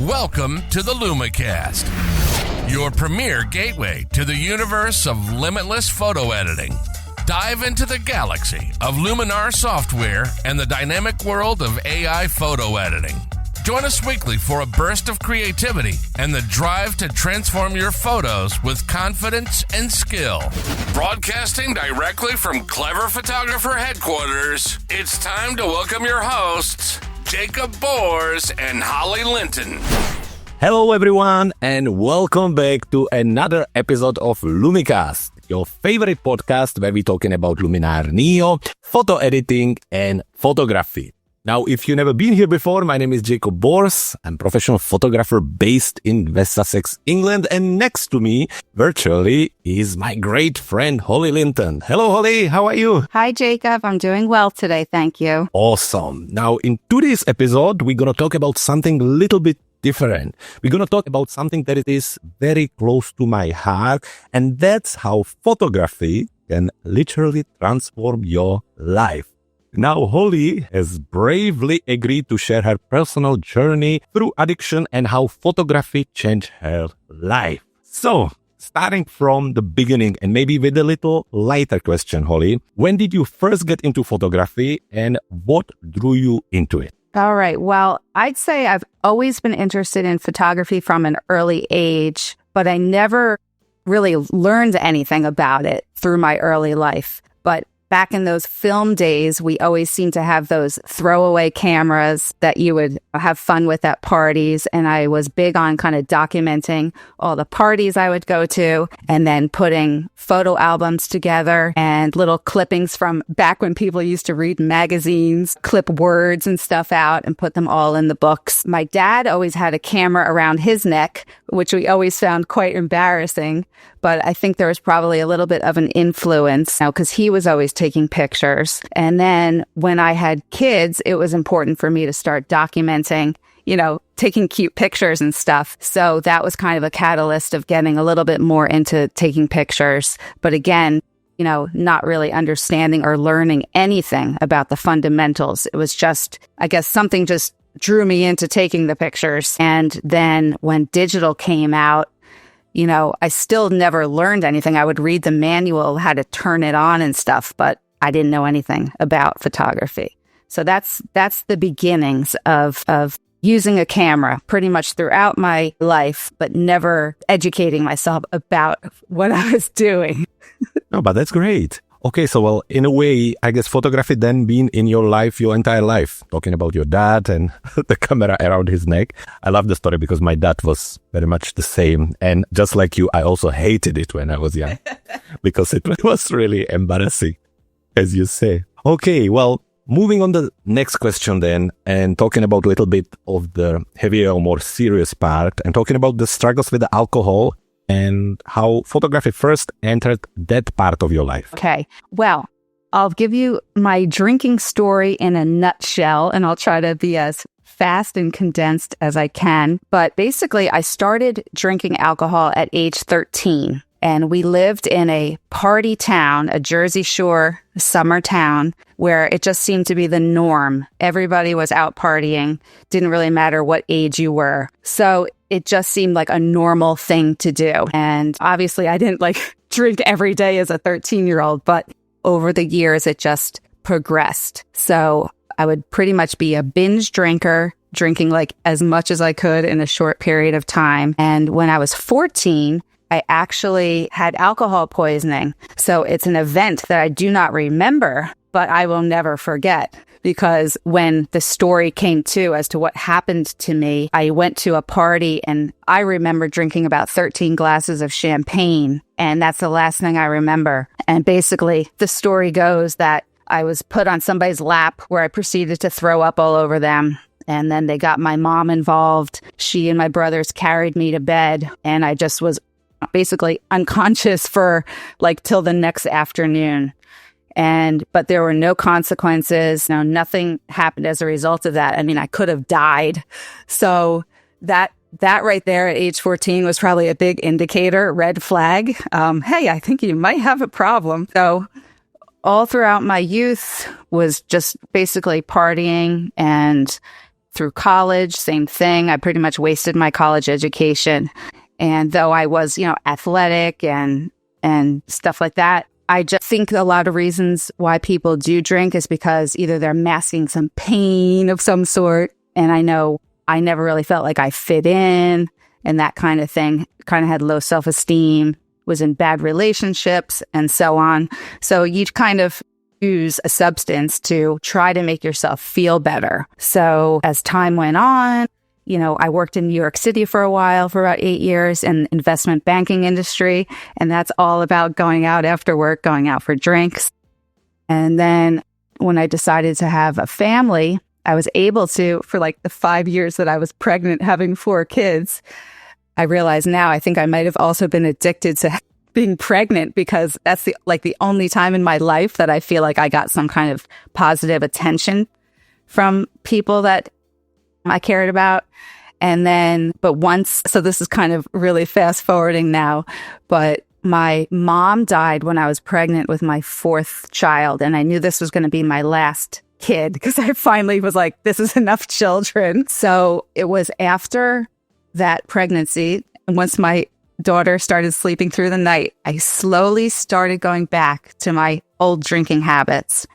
Welcome to the LumiCast, your premier gateway to the universe of limitless photo editing. Dive into the galaxy of Luminar software and the dynamic world of AI photo editing. Join us weekly for a burst of creativity and the drive to transform your photos with confidence and skill. Broadcasting directly from Clever Photographer headquarters, it's time to welcome your hosts, Jakub and Holly Linton. Hello everyone and welcome back to another episode of LumiCast, your favorite podcast where we're talking about Luminar Neo, photo editing and photography. Now, if you've never been here before, my name is Jakub. I'm a professional photographer based in West Sussex, England. And next to me, virtually, is my great friend, Holly Linton. Hello, Holly. How are you? Hi, Jakub. I'm doing well today. Thank you. Awesome. Now, in today's episode, we're going to talk about something a little bit different. We're going to talk about something that is very close to my heart. And that's how photography can literally transform your life. Now, Holly has bravely agreed to share her personal journey through addiction and how photography changed her life. So, starting from the beginning and maybe with a little lighter question, Holly, when did you first get into photography and what drew you into it? All right. Well, I'd say I've always been interested in photography from an early age, but I never really learned anything about it through my early life. But back in those film days, we always seemed to have those throwaway cameras that you would have fun with at parties. And I was big on kind of documenting all the parties I would go to and then putting photo albums together and little clippings from back when people used to read magazines, clip words and stuff out and put them all in the books. My dad always had a camera around his neck, which we always found quite embarrassing. But I think there was probably a little bit of an influence now because he was always taking pictures. And then when I had kids, it was important for me to start documenting, taking cute pictures and stuff. So that was kind of a catalyst of getting a little bit more into taking pictures. But again, not really understanding or learning anything about the fundamentals. It was just, I guess, something just drew me into taking the pictures. And then when digital came out, I still never learned anything. I would read the manual, how to turn it on and stuff, but I didn't know anything about photography. So that's the beginnings of using a camera pretty much throughout my life, but never educating myself about what I was doing. No, but that's great. Okay, so well, in a way, I guess photography then been in your life, your entire life, talking about your dad and the camera around his neck. I love the story because my dad was very much the same. And just like you, I also hated it when I was young because it was really embarrassing, as you say. Okay, well, moving on to the next question then and talking about a little bit of the heavier or more serious part and talking about the struggles with the alcohol and how photography first entered that part of your life. Okay. Well, I'll give you my drinking story in a nutshell, and I'll try to be as fast and condensed as I can. But basically, I started drinking alcohol at age 13, and we lived in a party town, a Jersey Shore summer town, where it just seemed to be the norm. Everybody was out partying. Didn't really matter what age you were. So it just seemed like a normal thing to do. And obviously I didn't drink every day as a 13-year-old, but over the years it just progressed. So I would pretty much be a binge drinker, drinking as much as I could in a short period of time. And when I was 14, I actually had alcohol poisoning. So it's an event that I do not remember, but I will never forget. Because when the story came to as to what happened to me, I went to a party and I remember drinking about 13 glasses of champagne. And that's the last thing I remember. And basically, the story goes that I was put on somebody's lap where I proceeded to throw up all over them. And then they got my mom involved. She and my brothers carried me to bed. And I just was basically unconscious for till the next afternoon. But there were no consequences. No, nothing happened as a result of that. I mean, I could have died. So that right there at age 14 was probably a big indicator, red flag. Hey, I think you might have a problem. So all throughout my youth was just basically partying and through college, same thing. I pretty much wasted my college education. And though I was, athletic and stuff like that, I just think a lot of reasons why people do drink is because either they're masking some pain of some sort. And I know I never really felt like I fit in and that kind of thing. Kind of had low self-esteem, was in bad relationships and so on. So you kind of use a substance to try to make yourself feel better. So as time went on, I worked in New York City for a while, for about 8 years, in the investment banking industry. And that's all about going out after work, going out for drinks. And then when I decided to have a family, I was able to, for like the 5 years that I was pregnant, having 4 kids, I realize now I think I might have also been addicted to being pregnant because that's the only time in my life that I feel like I got some kind of positive attention from people that I cared about. And then, so this is kind of really fast forwarding now, but my mom died when I was pregnant with my 4th child. And I knew this was going to be my last kid because I finally was like, this is enough children. So it was after that pregnancy, and once my daughter started sleeping through the night, I slowly started going back to my old drinking habits.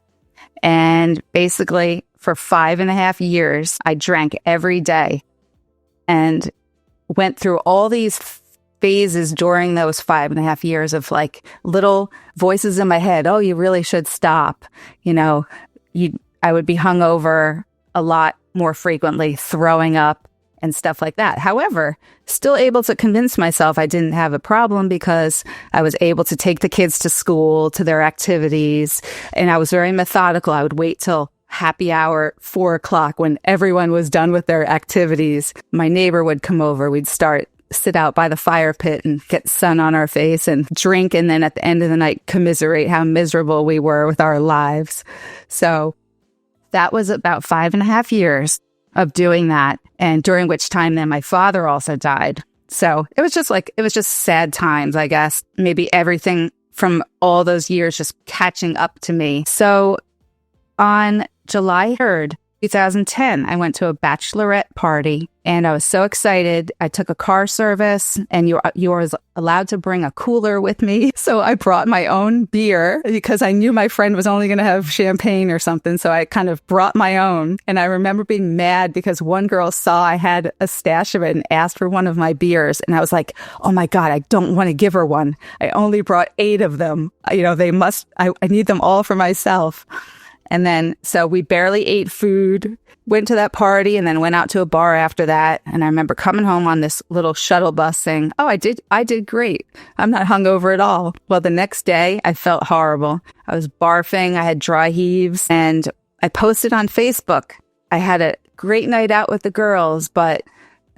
And basically for 5.5 years, I drank every day and went through all these phases during those 5.5 years of like little voices in my head. Oh, you really should stop. I would be hungover a lot more frequently, throwing up and stuff like that. However, still able to convince myself I didn't have a problem because I was able to take the kids to school, to their activities, and I was very methodical. I would wait till happy hour, 4:00, when everyone was done with their activities. My neighbor would come over. We'd sit out by the fire pit and get sun on our face and drink. And then at the end of the night, commiserate how miserable we were with our lives. So that was about 5.5 years of doing that. And during which time then my father also died. So it was just sad times, I guess. Maybe everything from all those years just catching up to me. So on July 3rd, 2010, I went to a bachelorette party and I was so excited. I took a car service and you were allowed to bring a cooler with me. So I brought my own beer because I knew my friend was only going to have champagne or something. So I kind of brought my own. And I remember being mad because one girl saw I had a stash of it and asked for one of my beers. And I was like, oh my God, I don't want to give her one. I only brought 8 of them. I need them all for myself. And then, so we barely ate food, went to that party, and then went out to a bar after that. And I remember coming home on this little shuttle bus saying, oh, I did great. I'm not hungover at all. Well, the next day I felt horrible. I was barfing. I had dry heaves, and I posted on Facebook. I had a great night out with the girls, but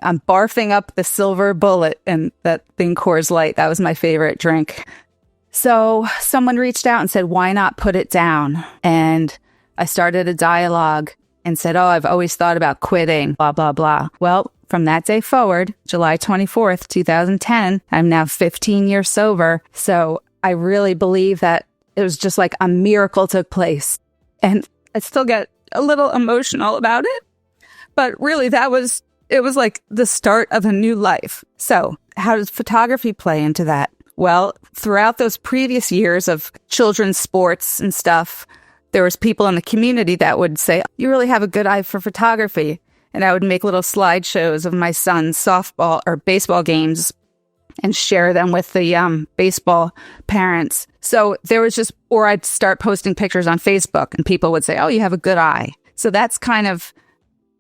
I'm barfing up the Silver Bullet and that thing Coors Light. That was my favorite drink. So someone reached out and said, why not put it down? And I started a dialogue and said, oh, I've always thought about quitting, blah, blah, blah. Well, from that day forward, July 24th, 2010, I'm now 15 years sober. So I really believe that it was just like a miracle took place. And I still get a little emotional about it. But really, it was like the start of a new life. So how does photography play into that? Well, throughout those previous years of children's sports and stuff, there was people in the community that would say, you really have a good eye for photography. And I would make little slideshows of my son's softball or baseball games and share them with the baseball parents. So there was or I'd start posting pictures on Facebook and people would say, oh, you have a good eye. So that's kind of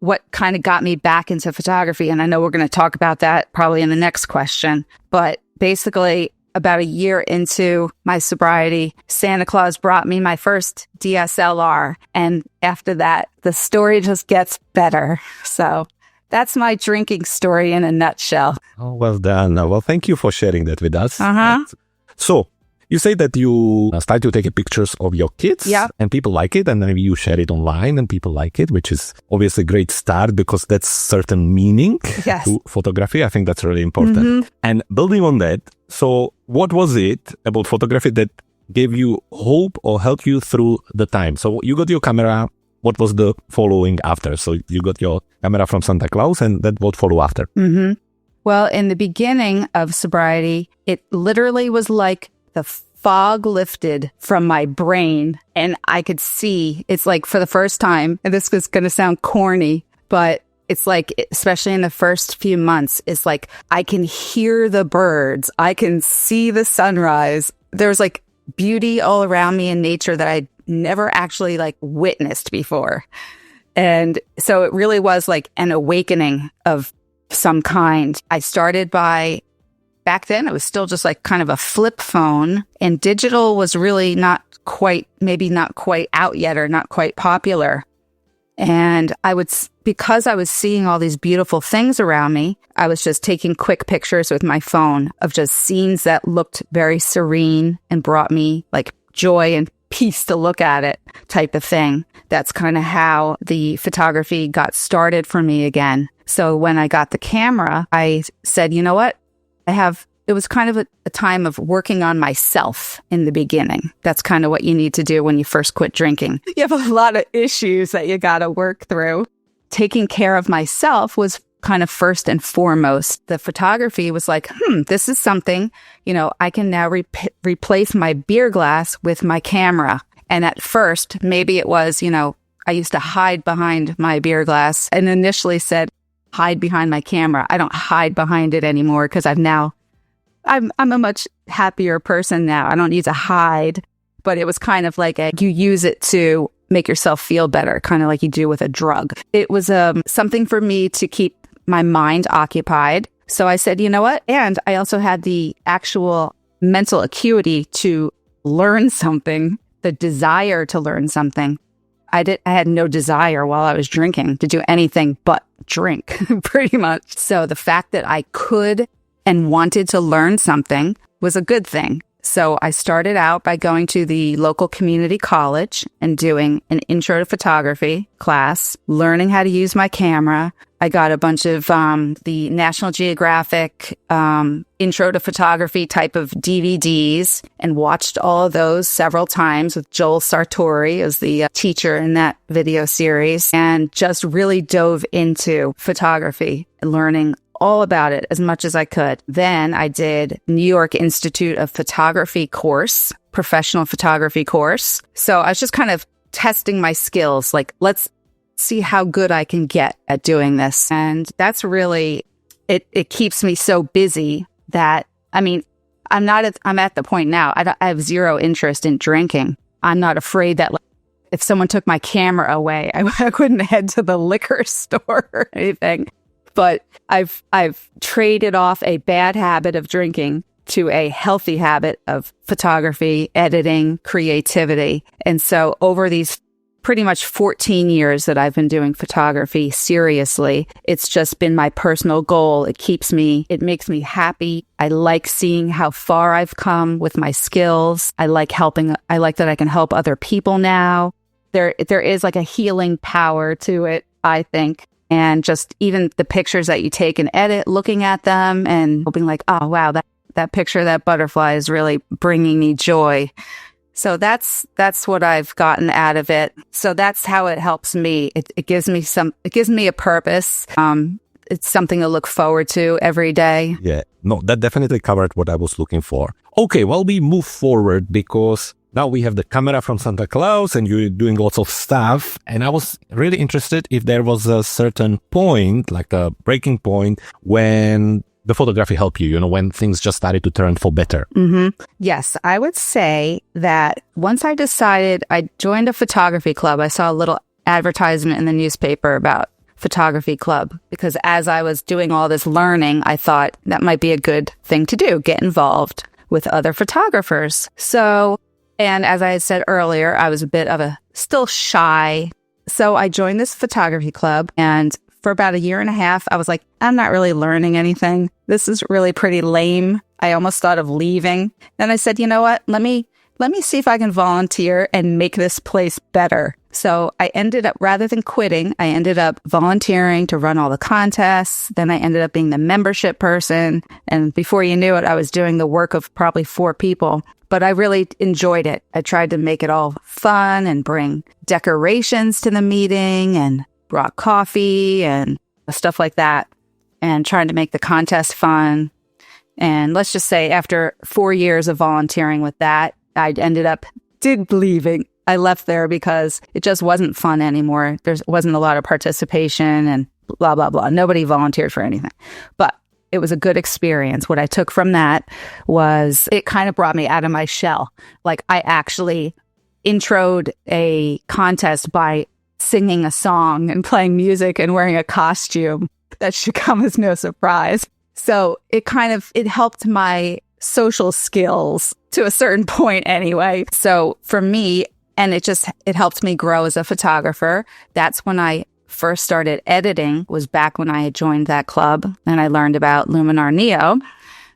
what kind of got me back into photography. And I know we're going to talk about that probably in the next question. But basically, about a year into my sobriety, Santa Claus brought me my first DSLR. And after that, the story just gets better. So that's my drinking story in a nutshell. Oh, well done. Well, thank you for sharing that with us. Uh-huh. So you say that you start to take pictures of your kids, yep, and people like it, and then you share it online and people like it, which is obviously a great start because that's certain meaning to photography. I think that's really important. Mm-hmm. And building on that, so what was it about photography that gave you hope or helped you through the time? So you got your camera what was the following after? So you got your camera from Santa Claus, and that what follow after? Mm-hmm. Well, in the beginning of sobriety, it literally was like the fog lifted from my brain and I could see, it's like for the first time, and this is going to sound corny, but it's like, especially in the first few months, it's like I can hear the birds. I can see the sunrise. There's like beauty all around me in nature that I never actually like witnessed before. And so it really was like an awakening of some kind. I started by, back then it was still just like kind of a flip phone, and digital was really not quite out yet or not quite popular. And because I was seeing all these beautiful things around me, I was just taking quick pictures with my phone of just scenes that looked very serene and brought me like joy and peace to look at it type of thing. That's kind of how the photography got started for me again. So when I got the camera, I said, you know what? It was kind of a time of working on myself in the beginning. That's kind of what you need to do when you first quit drinking. You have a lot of issues that you got to work through. Taking care of myself was kind of first and foremost. The photography was like, this is something, I can now replace my beer glass with my camera. And at first, maybe it was, I used to hide behind my beer glass and initially said, hide behind my camera. I don't hide behind it anymore because I'm a much happier person now. I don't need to hide, but it was kind of like you use it to make yourself feel better, kind of like you do with a drug. It was something for me to keep my mind occupied. So I said, you know what? And I also had the actual mental acuity to learn something, the desire to learn something. I had no desire while I was drinking to do anything but drink, pretty much. So the fact that I could and wanted to learn something was a good thing. So I started out by going to the local community college and doing an intro to photography class, learning how to use my camera. I got a bunch of the National Geographic intro to photography type of DVDs and watched all of those several times with Joel Sartori as the teacher in that video series, and just really dove into photography and learning all about it as much as I could. Then I did New York Institute of Photography course, professional photography course. So I was just kind of testing my skills, like, let's see how good I can get at doing this. And that's really, it keeps me so busy that, I'm at the point now, I have zero interest in drinking. I'm not afraid that if someone took my camera away, I couldn't head to the liquor store or anything. But I've traded off a bad habit of drinking to a healthy habit of photography, editing, creativity. And so over these pretty much 14 years that I've been doing photography seriously, it's just been my personal goal. It makes me happy. I like seeing how far I've come with my skills. I like that I can help other people now. There is like a healing power to it, I think. And just even the pictures that you take and edit, looking at them and being like, oh, wow, that picture of that butterfly is really bringing me joy. So that's what I've gotten out of it. So that's how it helps me. It gives me a purpose. It's something to look forward to every day. Yeah, no, that definitely covered what I was looking for. Okay, well, we move forward because now we have the camera from Santa Claus and you're doing lots of stuff. And I was really interested if there was a certain point, like a breaking point, when the photography helped you, when things just started to turn for better. Mm-hmm. Yes, I would say that once I decided, I joined a photography club. I saw a little advertisement in the newspaper about photography club because as I was doing all this learning, I thought that might be a good thing to do, get involved with other photographers. So, and as I had said earlier, I was a bit of still shy. So I joined this photography club, and for about a year and a half, I was like, I'm not really learning anything. This is really pretty lame. I almost thought of leaving. Then I said, you know what? Let me see if I can volunteer and make this place better. So I ended up, rather than quitting, I ended up volunteering to run all the contests. Then I ended up being the membership person. And before you knew it, I was doing the work of probably 4 people. But I really enjoyed it. I tried to make it all fun and bring decorations to the meeting and brought coffee and stuff like that, and trying to make the contest fun. And let's just say after 4 years of volunteering with that, I ended up leaving. I left there because it just wasn't fun anymore. There wasn't a lot of participation and blah, blah, blah. Nobody volunteered for anything. But it was a good experience. What I took from that was it kind of brought me out of my shell. Like, I actually introed a contest by singing a song and playing music and wearing a costume. That should come as no surprise. So it helped my social skills to a certain point anyway. So for me, and it helped me grow as a photographer. That's when I first started editing, was back when I had joined that club and I learned about Luminar Neo.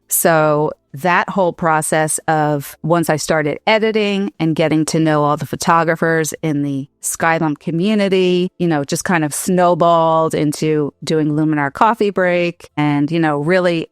So that whole process of once I started editing and getting to know all the photographers in the Skylum community, just kind of snowballed into doing Luminar Coffee Break and, really,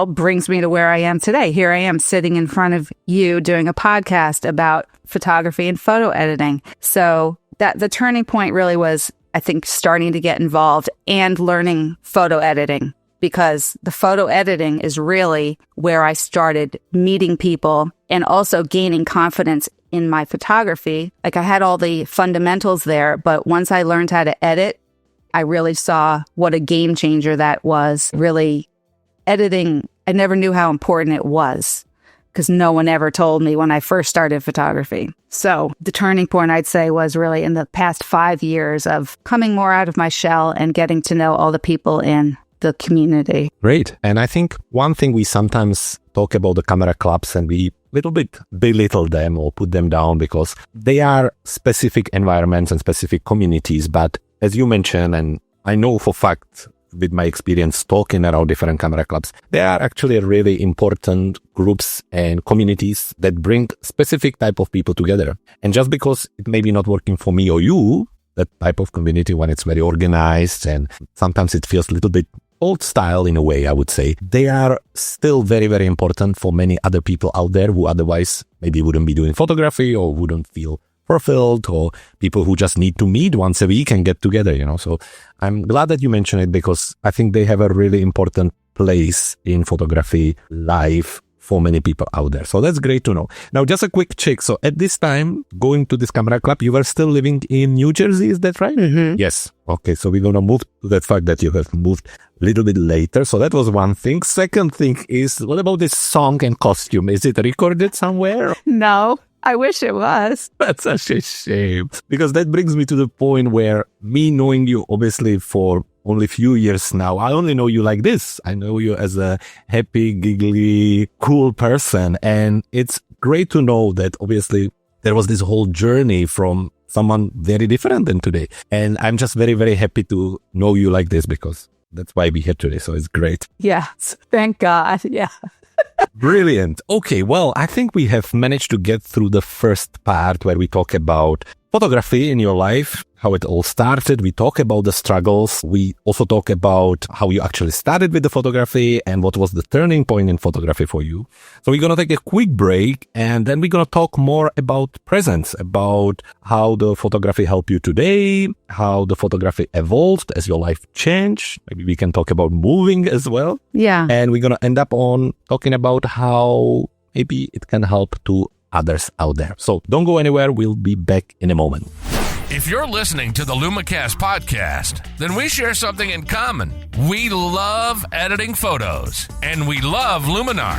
brings me to where I am today. Here I am sitting in front of you doing a podcast about photography and photo editing. So that the turning point really was, I think, starting to get involved and learning photo editing, because the photo editing is really where I started meeting people and also gaining confidence in my photography. Like, I had all the fundamentals there, but once I learned how to edit, I really saw what a game changer that was. Really, editing, I never knew how important it was because no one ever told me when I first started photography. So the turning point, I'd say, was really in the past 5 years of coming more out of my shell and getting to know all the people in the community. Great. And I think one thing we sometimes talk about the camera clubs and we little bit belittle them or put them down because they are specific environments and specific communities. But as you mentioned, and I know for fact with my experience talking around different camera clubs, they are actually really important groups and communities that bring specific type of people together. And just because it may be not working for me or you, that type of community, when it's very organized and sometimes it feels a little bit old style in a way, I would say, they are still very, very important for many other people out there who otherwise maybe wouldn't be doing photography or wouldn't feel fulfilled, or people who just need to meet once a week and get together, So I'm glad that you mentioned it because I think they have a really important place in photography life for many people out there. So that's great to know. Now, just a quick check. So at this time, going to this camera club, you were still living in New Jersey, is that right? Mm-hmm. Yes. Okay, so we're going to move to that fact that you have moved a little bit later. So that was one thing. Second thing is, what about this song and costume? Is it recorded somewhere? No, I wish it was. That's such a shame. Because that brings me to the point where me knowing you obviously for only a few years now, I only know you like this. I know you as a happy, giggly, cool person. And it's great to know that obviously there was this whole journey from someone very different than today. And I'm just very, very happy to know you like this because that's why we're here today. So it's great. Yes. Thank God. Yeah. Brilliant. Okay, well, I think we have managed to get through the first part where we talk about photography in your life, how it all started. We talk about the struggles. We also talk about how you actually started with the photography and what was the turning point in photography for you. So we're going to take a quick break and then we're going to talk more about presence, about how the photography helped you today, how the photography evolved as your life changed. Maybe we can talk about moving as well. Yeah. And we're going to end up on talking about how maybe it can help to others out there. So don't go anywhere. We'll be back in a moment. If you're listening to the LumiCast podcast, then we share something in common. We love editing photos, and we love Luminar.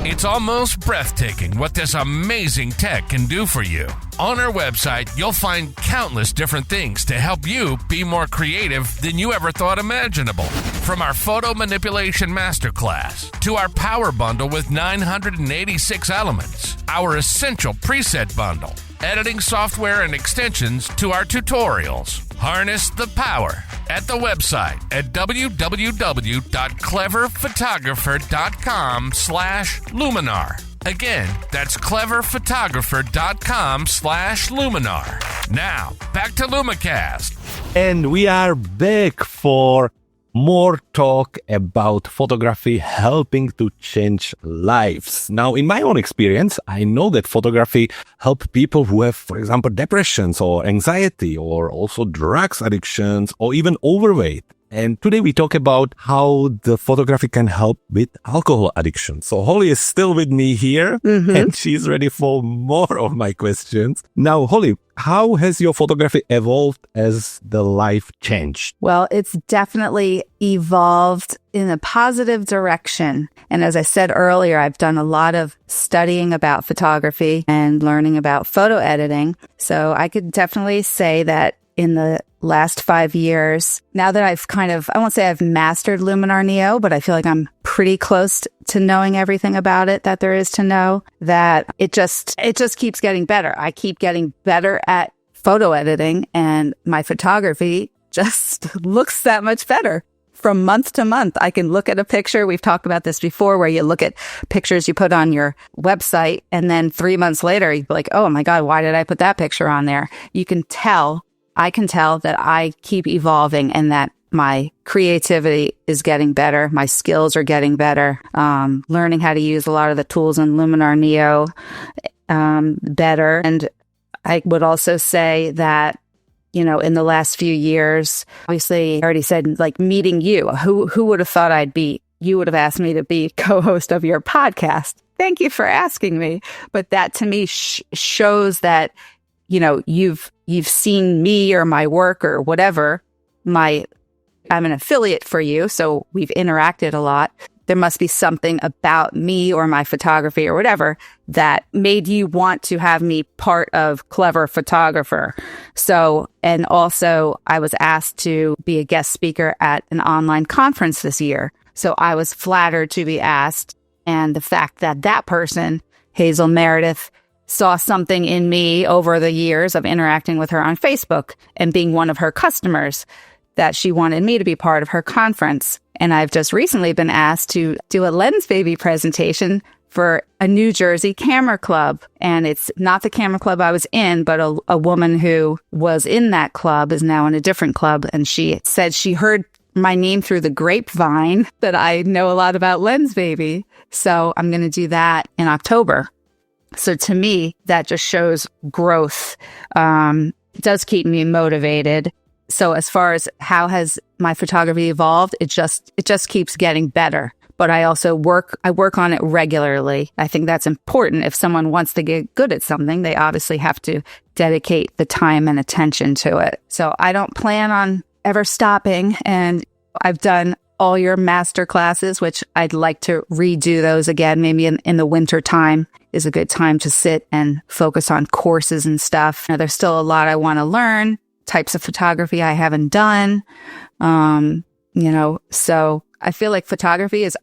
It's almost breathtaking what this amazing tech can do for you. On our website, you'll find countless different things to help you be more creative than you ever thought imaginable. From our photo manipulation masterclass to our power bundle with 986 elements, our essential preset bundle, editing software and extensions to our tutorials. Harness the power at the website at www.cleverphotographer.com/Luminar. Again, that's cleverphotographer.com/Luminar. Now, back to LumiCast. And we are back for more talk about photography helping to change lives. Now, in my own experience, I know that photography helps people who have, for example, depressions or anxiety or also drugs addictions or even overweight. And today we talk about how the photography can help with alcohol addiction. So Holly is still with me here and she's ready for more of my questions. Now, Holly, how has your photography evolved as the life changed? Well, it's definitely evolved in a positive direction. And as I said earlier, I've done a lot of studying about photography and learning about photo editing. So I could definitely say that in the last 5 years, now that I've I won't say I've mastered Luminar Neo, but I feel like I'm pretty close to knowing everything about it that there is to know, that it just keeps getting better. I keep getting better at photo editing and my photography just looks that much better. From month to month, I can look at a picture. We've talked about this before, where you look at pictures you put on your website and then 3 months later, you'd be like, oh my God, why did I put that picture on there? I can tell that I keep evolving and that my creativity is getting better. My skills are getting better. Learning how to use a lot of the tools in Luminar Neo better. And I would also say that, in the last few years, obviously I already said, like, meeting you, who would have thought you would have asked me to be co-host of your podcast. Thank you for asking me. But that to me shows that, you've seen me or my work or whatever. I'm an affiliate for you, so we've interacted a lot. There must be something about me or my photography or whatever that made you want to have me part of Clever Photographer. So, and also I was asked to be a guest speaker at an online conference this year. So I was flattered to be asked. And the fact that person, Hazel Meredith, saw something in me over the years of interacting with her on Facebook and being one of her customers, that she wanted me to be part of her conference. And I've just recently been asked to do a Lens Baby presentation for a New Jersey camera club. And it's not the camera club I was in, but a woman who was in that club is now in a different club. And she said she heard my name through the grapevine that I know a lot about Lens Baby. So I'm going to do that in October. So to me, that just shows growth. It does keep me motivated. So as far as how has my photography evolved, it just keeps getting better. But I also work on it regularly. I think that's important. If someone wants to get good at something, they obviously have to dedicate the time and attention to it. So I don't plan on ever stopping. And I've done all your master classes, which I'd like to redo those again. Maybe in the winter time is a good time to sit and focus on courses and stuff. Now, there's still a lot I want to learn, types of photography I haven't done. So I feel like photography there's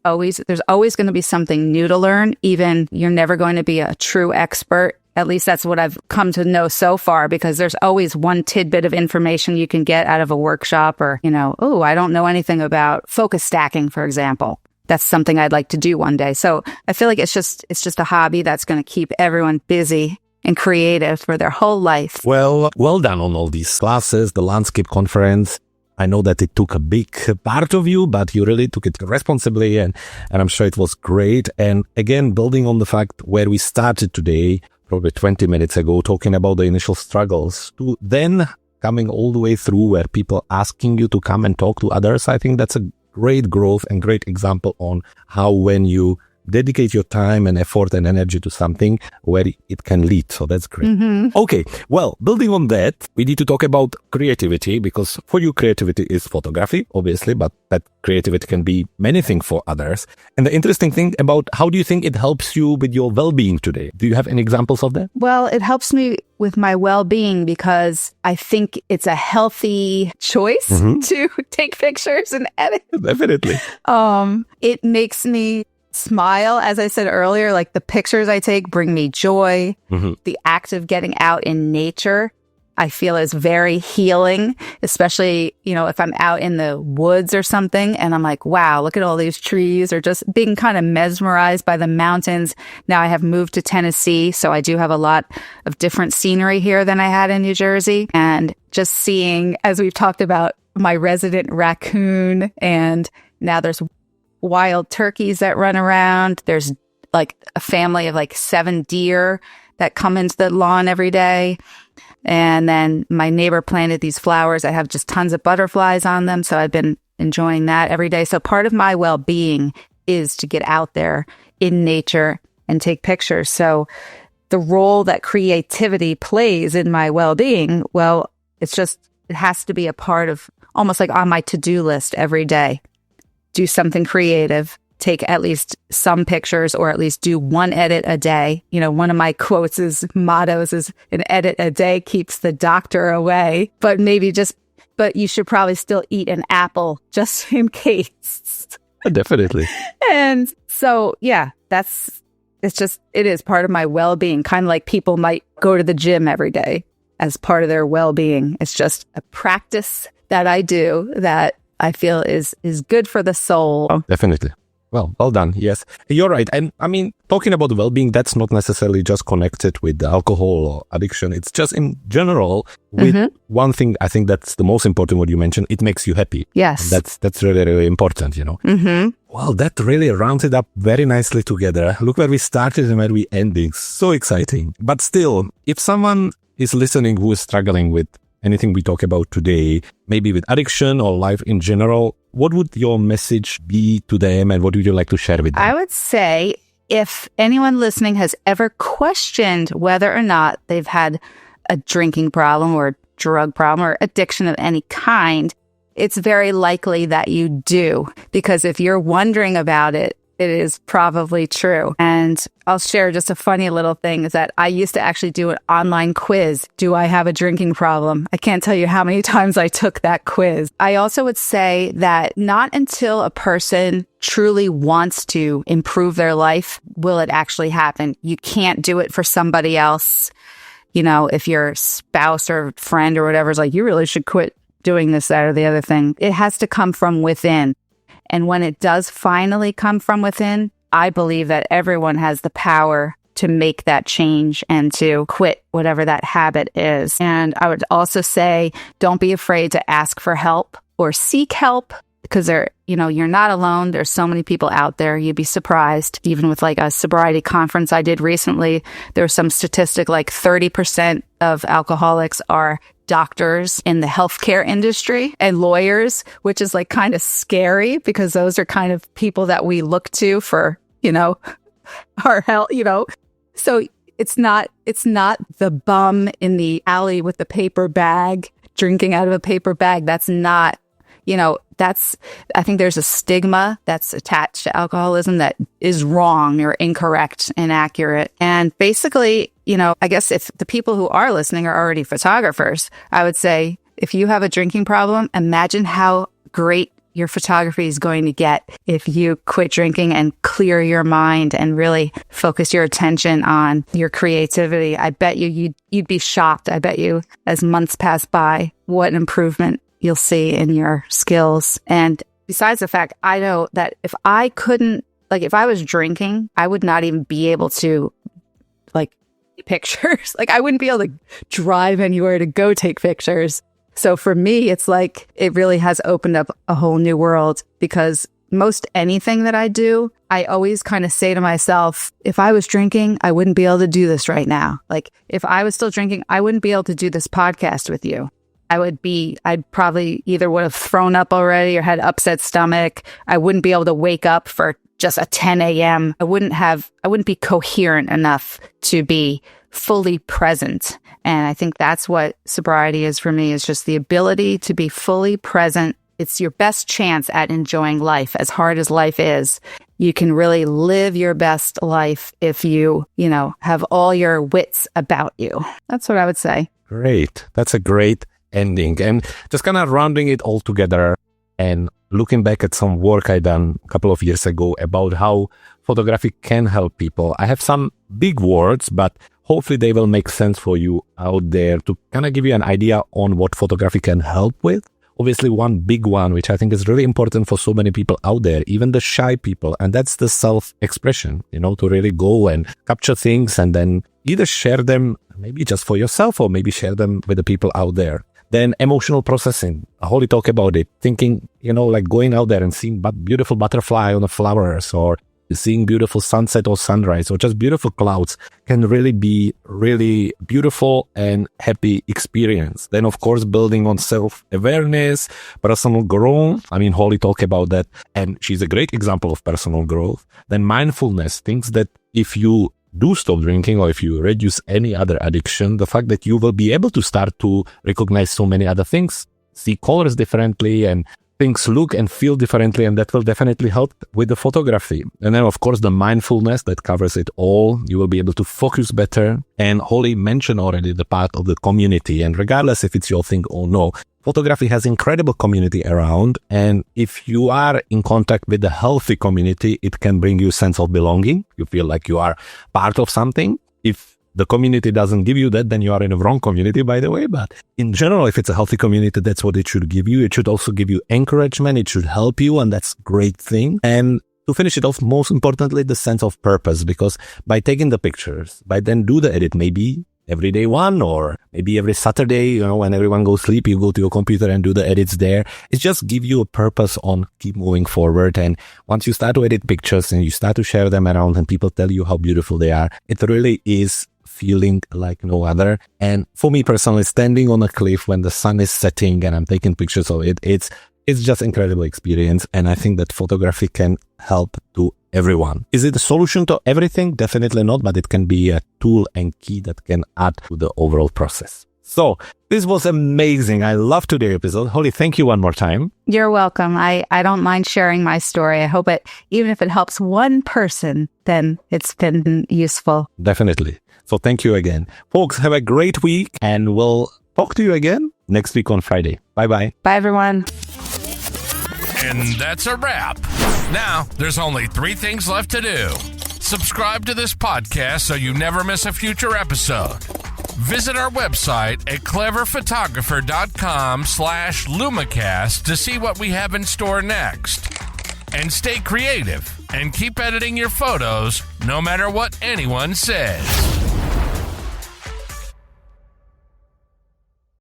always going to be something new to learn. Even you're never going to be a true expert. At least that's what I've come to know so far, because there's always one tidbit of information you can get out of a workshop, or, I don't know anything about focus stacking, for example. That's something I'd like to do one day. So I feel like it's just a hobby that's going to keep everyone busy and creative for their whole life. Well done on all these classes, the landscape conference. I know that it took a big part of you, but you really took it responsibly, and I'm sure it was great. And again, building on the fact where we started today, probably 20 minutes ago, talking about the initial struggles, to then coming all the way through where people asking you to come and talk to others, I think that's a great growth and great example on how when you dedicate your time and effort and energy to something, where it can lead. So that's great. Mm-hmm. Okay. Well, building on that, we need to talk about creativity, because for you, creativity is photography, obviously, but that creativity can be many things for others. And the interesting thing about how do you think it helps you with your well-being today? Do you have any examples of that? Well, it helps me with my well-being because I think it's a healthy choice to take pictures and edit. Definitely. It makes me smile. As I said earlier, like the pictures I take bring me joy. The act of getting out in nature I feel is very healing, especially, if I'm out in the woods or something and I'm like, wow, look at all these trees, or just being kind of mesmerized by the mountains. Now I have moved to Tennessee, so I do have a lot of different scenery here than I had in New Jersey. And just seeing, as we've talked about, my resident raccoon, and now there's wild turkeys that run around. There's like a family of like 7 deer that come into the lawn every day. And then my neighbor planted these flowers that have just tons of butterflies on them. So I've been enjoying that every day. So part of my well-being is to get out there in nature and take pictures. So the role that creativity plays in my well-being, well, it has to be a part of, almost like on my to-do list every day. Do something creative, take at least some pictures, or at least do one edit a day. One of my mottos is an edit a day keeps the doctor away, but you should probably still eat an apple just in case. Definitely. And so, yeah, it is part of my well-being, kind of like people might go to the gym every day as part of their well-being. It's just a practice that I do that I feel is good for the soul. Oh, definitely. Well done. Yes, you're right. And I mean, talking about well-being, that's not necessarily just connected with alcohol or addiction. It's just in general with one thing. I think that's the most important, what you mentioned. It makes you happy. Yes. And that's really, really important, Mm-hmm. Well, that really rounds it up very nicely together. Look where we started and where we ending. So exciting. But still, if someone is listening who is struggling with anything we talk about today, maybe with addiction or life in general, what would your message be to them, and what would you like to share with them? I would say if anyone listening has ever questioned whether or not they've had a drinking problem or a drug problem or addiction of any kind, it's very likely that you do, because if you're wondering about it, it is probably true. And I'll share just a funny little thing, is that I used to actually do an online quiz. Do I have a drinking problem? I can't tell you how many times I took that quiz. I also would say that not until a person truly wants to improve their life will it actually happen. You can't do it for somebody else. If your spouse or friend or whatever is like, you really should quit doing this, that, or the other thing. It has to come from within. And when it does finally come from within, I believe that everyone has the power to make that change and to quit whatever that habit is. And I would also say, don't be afraid to ask for help or seek help, because you're not alone. There's so many people out there. You'd be surprised. Even with like a sobriety conference I did recently, there was some statistic like 30% of alcoholics are doctors in the healthcare industry and lawyers, which is like kind of scary, because those are kind of people that we look to for, our health, So it's not the bum in the alley with the paper bag, drinking out of a paper bag. That's not, I think there's a stigma that's attached to alcoholism that is wrong or incorrect, inaccurate. And basically, I guess if the people who are listening are already photographers, I would say, if you have a drinking problem, imagine how great your photography is going to get if you quit drinking and clear your mind and really focus your attention on your creativity. I bet you'd be shocked. I bet you, as months pass by, what an improvement you'll see in your skills. And besides the fact, I know that if I was drinking, I would not even be able to take pictures. I wouldn't be able to drive anywhere to go take pictures. So for me, it's like it really has opened up a whole new world, because most anything that I do, I always kind of say to myself, if I was drinking, I wouldn't be able to do this right now. If I was still drinking, I wouldn't be able to do this podcast with you. I'd probably either would have thrown up already or had upset stomach. I wouldn't be able to wake up for just a 10 a.m. I wouldn't be coherent enough to be fully present. And I think that's what sobriety is for me, is just the ability to be fully present. It's your best chance at enjoying life. As hard as life is, you can really live your best life if you, have all your wits about you. That's what I would say. Great. That's a great ending. And just kind of rounding it all together and looking back at some work I done a couple of years ago about how photography can help people. I have some big words, but hopefully they will make sense for you out there to kind of give you an idea on what photography can help with. Obviously, one big one, which I think is really important for so many people out there, even the shy people, and that's the self-expression, to really go and capture things and then either share them maybe just for yourself or maybe share them with the people out there. Then emotional processing. Holly talked about it. Thinking, like going out there and seeing beautiful butterfly on the flowers, or seeing beautiful sunset or sunrise, or just beautiful clouds can really be really beautiful and happy experience. Then, of course, building on self-awareness, personal growth. I mean, Holly talked about that, and she's a great example of personal growth. Then mindfulness, things that if you do stop drinking or if you reduce any other addiction, the fact that you will be able to start to recognize so many other things, see colors differently, and things look and feel differently, and that will definitely help with the photography. And then, of course, the mindfulness that covers it all. You will be able to focus better. And Holly mentioned already the part of the community. And regardless if it's your thing or no, photography has incredible community around. And if you are in contact with a healthy community, it can bring you a sense of belonging. You feel like you are part of something. If the community doesn't give you that, then you are in a wrong community, by the way. But in general, if it's a healthy community, that's what it should give you. It should also give you encouragement. It should help you. And that's a great thing. And to finish it off, most importantly, the sense of purpose, because by taking the pictures, by then do the edit, maybe every day one, or maybe every Saturday, when everyone goes sleep, you go to your computer and do the edits there. It just give you a purpose on keep moving forward. And once you start to edit pictures and you start to share them around and people tell you how beautiful they are, it really is feeling like no other. And for me personally, standing on a cliff when the sun is setting and I'm taking pictures of it, it's just incredible experience. And I think that photography can help to everyone. Is it a solution to everything? Definitely not, but it can be a tool and key that can add to the overall process. So this was amazing. I love today's episode. Holly, thank you one more time. You're welcome. I don't mind sharing my story. I hope even if it helps one person, then it's been useful. Definitely. So thank you again. Folks, have a great week, and we'll talk to you again next week on Friday. Bye-bye. Bye, everyone. And that's a wrap. Now, there's only 3 things left to do. Subscribe to this podcast so you never miss a future episode. Visit our website at cleverphotographer.com/LumiCast to see what we have in store next. And stay creative and keep editing your photos no matter what anyone says.